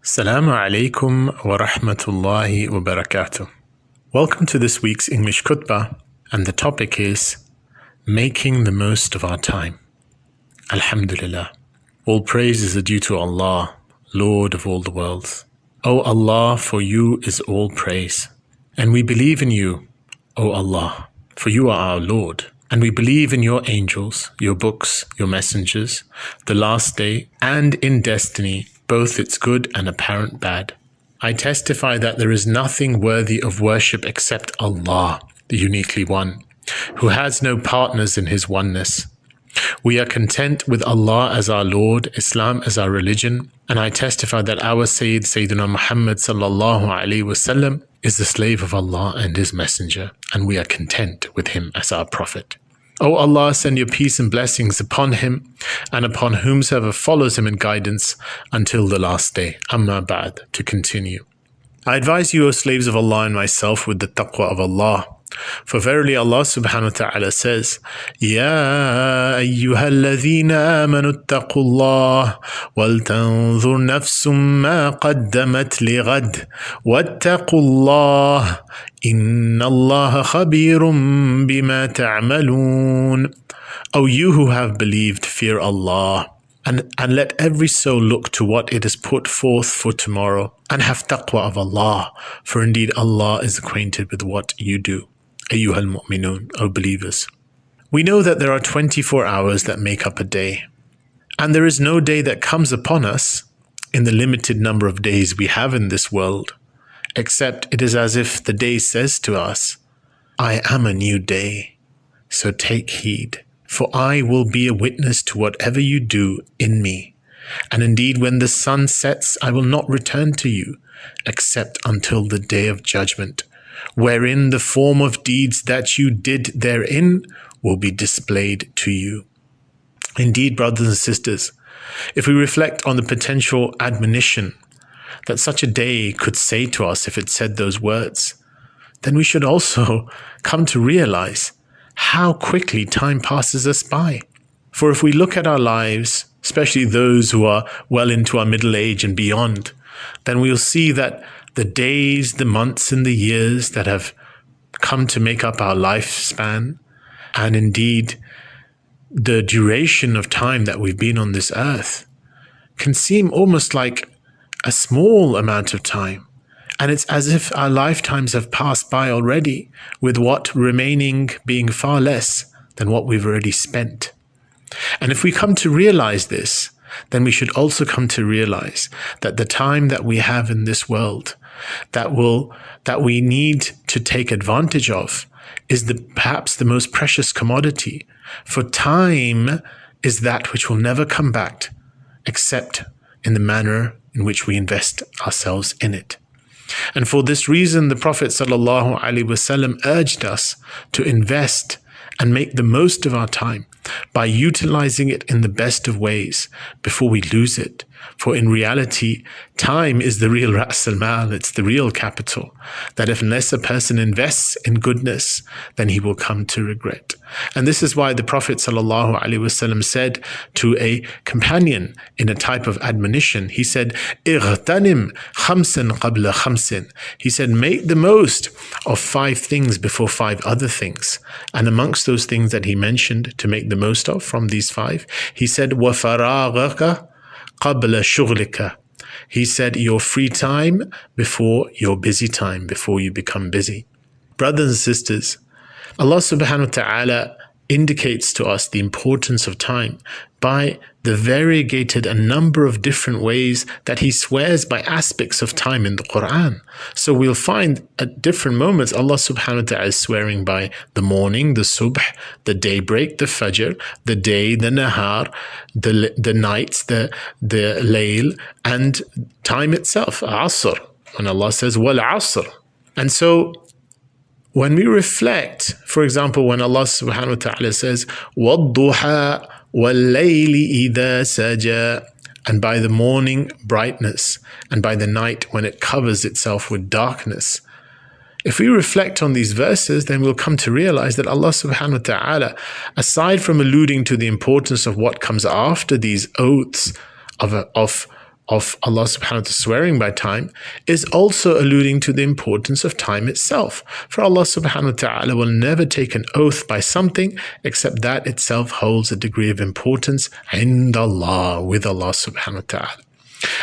Assalamu alaikum wa rahmatullahi wa barakatuh. Welcome to this week's English Khutbah, and the topic is making the most of our time. Alhamdulillah. All praises are due to Allah, Lord of all the worlds. O Allah, for you is all praise. And we believe in you, O Allah, for you are our Lord. And we believe in your angels, your books, your messengers, the last day, and in destiny, both its good and apparent bad. I testify that there is nothing worthy of worship except Allah, the uniquely one, who has no partners in his oneness. We are content with Allah as our Lord, Islam as our religion, and I testify that our Sayyid, Sayyidina Muhammad sallallahu alaihi wasallam, is the slave of Allah and his messenger, and we are content with him as our prophet. O Allah, send your peace and blessings upon him and upon whomsoever follows him in guidance until the last day. Amma ba'd, to continue. I advise you, O slaves of Allah, and myself with the taqwa of Allah. For verily Allah subhanahu wa ta'ala says, Ya ayyuhalladhina amanu attaqullah wal tanzur nafsum ma qaddamat lighad wattaqullah inna Allah khabirum bima ta'malun. O you who have believed, fear Allah, and let every soul look to what it has put forth for tomorrow, and have taqwa of Allah, for indeed Allah is acquainted with what you do. Ayyuhal mu'minun, O believers. We know that there are 24 hours that make up a day, and there is no day that comes upon us in the limited number of days we have in this world, except it is as if the day says to us, I am a new day, so take heed, for I will be a witness to whatever you do in me. And indeed, when the sun sets, I will not return to you, except until the day of judgment, wherein the form of deeds that you did therein will be displayed to you. Indeed, brothers and sisters, if we reflect on the potential admonition that such a day could say to us if it said those words, then we should also come to realize how quickly time passes us by. For if we look at our lives, especially those who are well into our middle age and beyond, then we'll see that the days, the months, and the years that have come to make up our lifespan, and indeed the duration of time that we've been on this earth, can seem almost like a small amount of time. And it's as if our lifetimes have passed by already, with what remaining being far less than what we've already spent. And if we come to realize this, then we should also come to realize that the time that we have in this world that we need to take advantage of is perhaps the most precious commodity. For time is that which will never come back except in the manner in which we invest ourselves in it. And for this reason, the Prophet ﷺ urged us to invest and make the most of our time by utilizing it in the best of ways before we lose it. For in reality, time is the real Ra's al-Mal, it's the real capital, that if unless a person invests in goodness, then he will come to regret. And this is why the Prophet ﷺ said to a companion in a type of admonition, he said, اغتنم خمسا قبل خمس. He said, make the most of 5 things before 5 other things. And amongst those things that he mentioned to make the most of from these 5, he said, وَفَرَاغَكَ قَبْلَ شُغْلِكَ. He said, your free time before your busy time, before you become busy. Brothers and sisters, Allah subhanahu wa ta'ala indicates to us the importance of time by the variegated a number of different ways that he swears by aspects of time in the Qur'an. So we'll find at different moments Allah subhanahu wa ta'ala is swearing by the morning, the subh, the daybreak, the fajr, the day, the nahar, the nights, the layl, and time itself, asr. When Allah says wal asr. And so when we reflect, for example, when Allah subhanahu wa ta'ala says وَالضُّحَى وَاللَّيْلِ إِذَا سَجَى, and by the morning brightness, and by the night when it covers itself with darkness. If we reflect on these verses, then we'll come to realize that Allah subhanahu wa ta'ala, aside from alluding to the importance of what comes after these oaths of of Allah subhanahu wa ta'ala swearing by time is also alluding to the importance of time itself. For Allah subhanahu wa ta'ala will never take an oath by something except that itself holds a degree of importance in Allah, with Allah subhanahu wa ta'ala.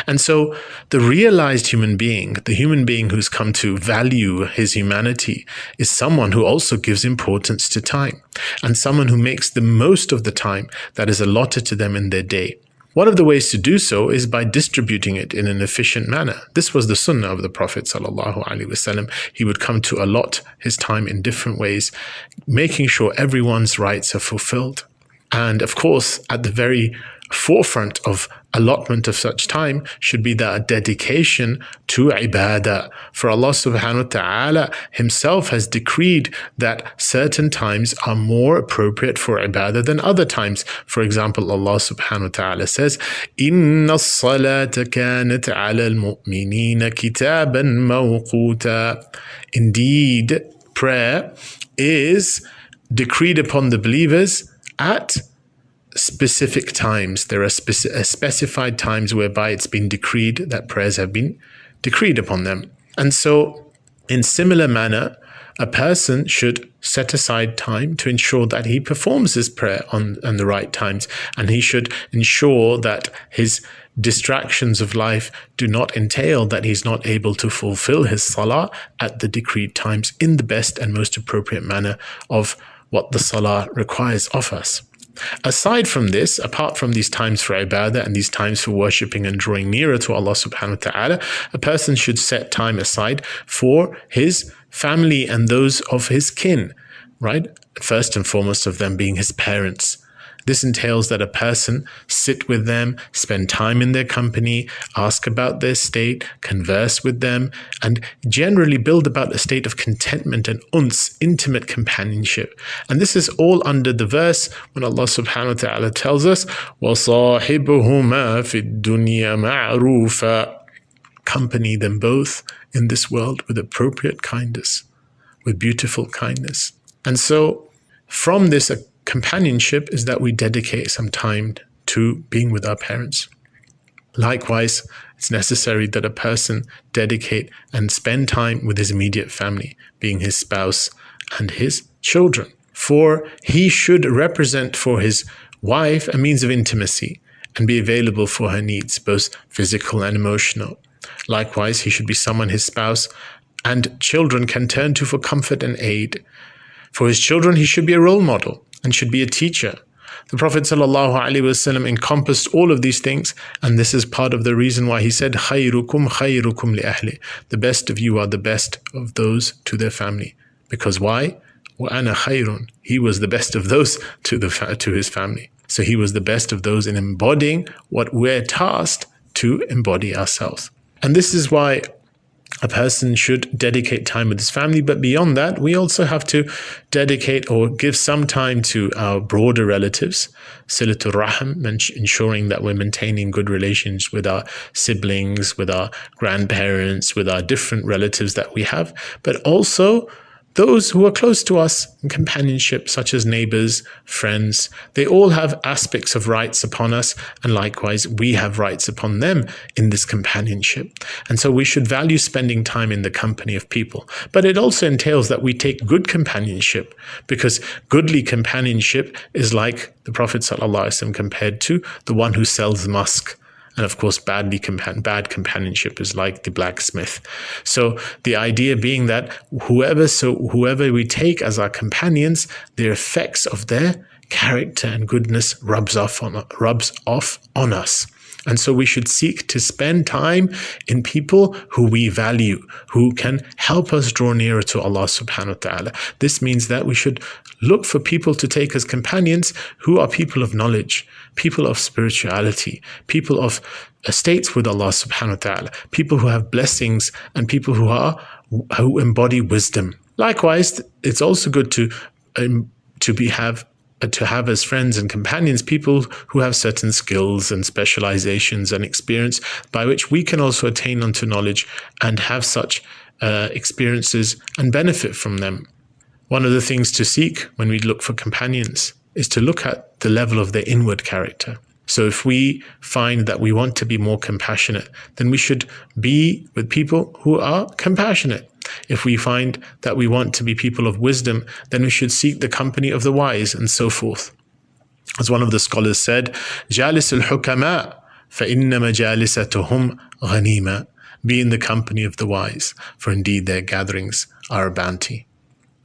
And so the realized human being, the human being who's come to value his humanity, is someone who also gives importance to time, and someone who makes the most of the time that is allotted to them in their day. One of the ways to do so is by distributing it in an efficient manner. This was the sunnah of the Prophet ﷺ. He would come to allot his time in different ways, making sure everyone's rights are fulfilled. And of course, at the very forefront of allotment of such time should be the dedication to ibadah. For Allah subhanahu wa ta'ala himself has decreed that certain times are more appropriate for ibadah than other times. For example, Allah subhanahu wa ta'ala says, "Inna as-salata kanat 'ala al-mu'minina kitaban mawquta." Indeed, prayer is decreed upon the believers at specific times. There are specified times whereby it's been decreed that prayers have been decreed upon them. And so, in similar manner, a person should set aside time to ensure that he performs his prayer on the right times, and he should ensure that his distractions of life do not entail that he's not able to fulfill his salah at the decreed times in the best and most appropriate manner of what the salah requires of us. Aside from this, apart from these times for ibadah and these times for worshipping and drawing nearer to Allah subhanahu wa ta'ala, a person should set time aside for his family and those of his kin, right? First and foremost of them being his parents. This entails that a person sit with them, spend time in their company, ask about their state, converse with them, and generally build about a state of contentment and intimate companionship. And this is all under the verse when Allah subhanahu wa ta'ala tells us, وَصَاحِبُهُمَا فِي الدُّنْيَا مَعْرُوفًا. Accompany them both in this world with appropriate kindness, with beautiful kindness. And so from this companionship is that we dedicate some time to being with our parents. Likewise, it's necessary that a person dedicate and spend time with his immediate family, being his spouse and his children. For he should represent for his wife a means of intimacy and be available for her needs, both physical and emotional. Likewise, he should be someone his spouse and children can turn to for comfort and aid. For his children, he should be a role model and should be a teacher. The Prophet ﷺ encompassed all of these things, and this is part of the reason why he said, خَيْرُكُمْ خَيْرُكُمْ لِأَهْلِ. The best of you are the best of those to their family. Because why? وَأَنَا خَيْرٌ. He was the best of those to his family. So he was the best of those in embodying what we're tasked to embody ourselves. And this is why a person should dedicate time with his family, but beyond that, we also have to dedicate or give some time to our broader relatives, silatul rahim, ensuring that we're maintaining good relations with our siblings, with our grandparents, with our different relatives that we have, but also those who are close to us in companionship, such as neighbors, friends. They all have aspects of rights upon us, and likewise, we have rights upon them in this companionship. And so we should value spending time in the company of people. But it also entails that we take good companionship, because goodly companionship is like the Prophet ﷺ compared to the one who sells musk. And of course, bad companionship is like the blacksmith. So the idea being that whoever we take as our companions, the effects of their character and goodness rubs off on us. And so we should seek to spend time in people who we value, who can help us draw nearer to Allah subhanahu wa ta'ala. This means that we should look for people to take as companions who are people of knowledge, people of spirituality, people of estates with Allah subhanahu wa ta'ala, people who have blessings and people who embody wisdom. Likewise, it's also good to have as friends and companions people who have certain skills and specializations and experience by which we can also attain unto knowledge and have such experiences and benefit from them. One of the things to seek when we look for companions is to look at the level of their inward character. So if we find that we want to be more compassionate, then we should be with people who are compassionate. If we find that we want to be people of wisdom, then we should seek the company of the wise, and so forth. As one of the scholars said, جالس الحكماء فإن مجالستهم غنيمة. Be in the company of the wise, for indeed their gatherings are a bounty.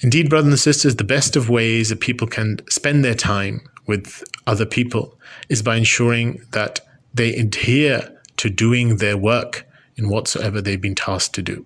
Indeed, brothers and sisters, the best of ways that people can spend their time with other people is by ensuring that they adhere to doing their work in whatsoever they've been tasked to do.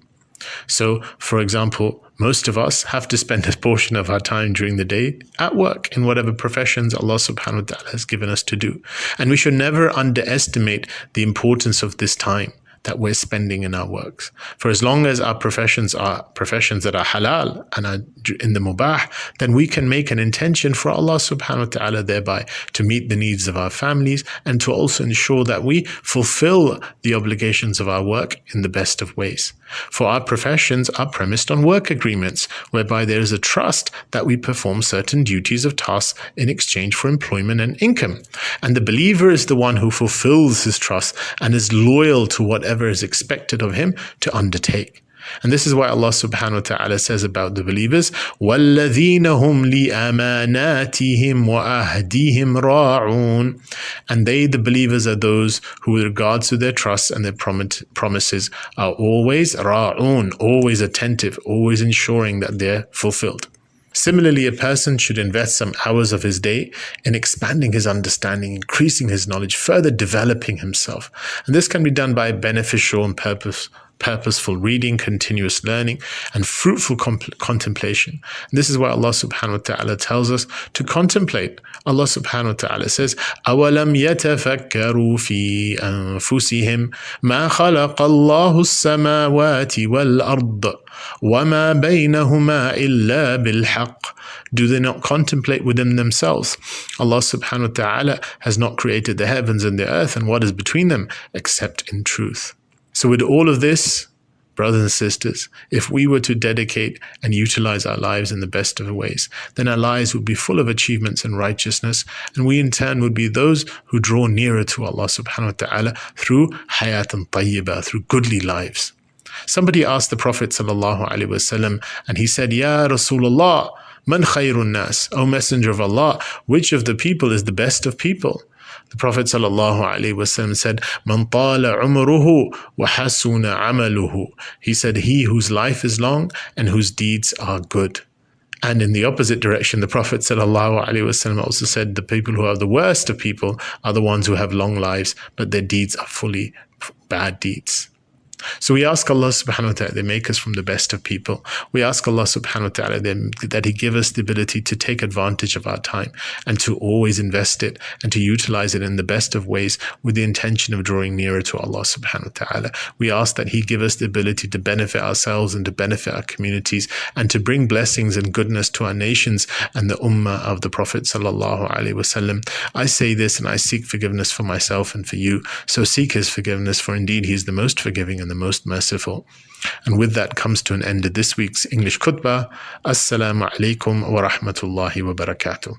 So, for example, most of us have to spend a portion of our time during the day at work in whatever professions Allah subhanahu wa ta'ala has given us to do. And we should never underestimate the importance of this time that we're spending in our works. For as long as our professions are professions that are halal and are in the mubah, then we can make an intention for Allah subhanahu wa ta'ala thereby to meet the needs of our families and to also ensure that we fulfill the obligations of our work in the best of ways. For our professions are premised on work agreements, whereby there is a trust that we perform certain duties of tasks in exchange for employment and income. And the believer is the one who fulfills his trust and is loyal to whatever is expected of him to undertake. And this is why Allah subhanahu wa ta'ala says about the believers, وَالَّذِينَ هُمْ لِأَمَانَاتِهِمْ وَأَهْدِيهِمْ رَاعُونَ. And they, the believers, are those who with regards to their trust and their promises are always ra'un, always attentive, always ensuring that they're fulfilled. Similarly, a person should invest some hours of his day in expanding his understanding, increasing his knowledge, further developing himself. And this can be done by beneficial and purposeful reading, continuous learning, and fruitful contemplation. And this is why Allah subhanahu wa ta'ala tells us to contemplate. Allah subhanahu wa ta'ala says, أَوَلَمْ يَتَفَكَّرُوا فِي أَنفُسِهِمْ مَا خَلَقَ اللَّهُ السَّمَاوَاتِ وَالْأَرْضَ وَمَا بَيْنَهُمَا إِلَّا بِالْحَقِّ. Do they not contemplate within themselves? Allah subhanahu wa ta'ala has not created the heavens and the earth and what is between them except in truth. So with all of this, brothers and sisters, if we were to dedicate and utilize our lives in the best of ways, then our lives would be full of achievements and righteousness, and we in turn would be those who draw nearer to Allah subhanahu wa ta'ala through hayatan tayyibah, through goodly lives. Somebody asked the Prophet sallallahu alaihi wasallam, and he said, Ya Rasulullah, man khayrun nas, O Messenger of Allah, which of the people is the best of people? The Prophet ﷺ said, Man tala umruhu wa hasuna amaluhu. He said, he whose life is long and whose deeds are good. And in the opposite direction, the Prophet ﷺ also said, the people who are the worst of people are the ones who have long lives, but their deeds are fully bad deeds. So we ask Allah subhanahu wa ta'ala to make us from the best of people. We ask Allah subhanahu wa ta'ala that He give us the ability to take advantage of our time and to always invest it and to utilize it in the best of ways with the intention of drawing nearer to Allah subhanahu wa ta'ala. We ask that He give us the ability to benefit ourselves and to benefit our communities and to bring blessings and goodness to our nations and the ummah of the Prophet sallallahu alaihi wasallam. I say this and I seek forgiveness for myself and for you. So seek His forgiveness, for indeed He is the most forgiving and the most merciful. And with that comes to an end of this week's English Khutbah. Assalamu alaikum wa rahmatullahi wa barakatuh.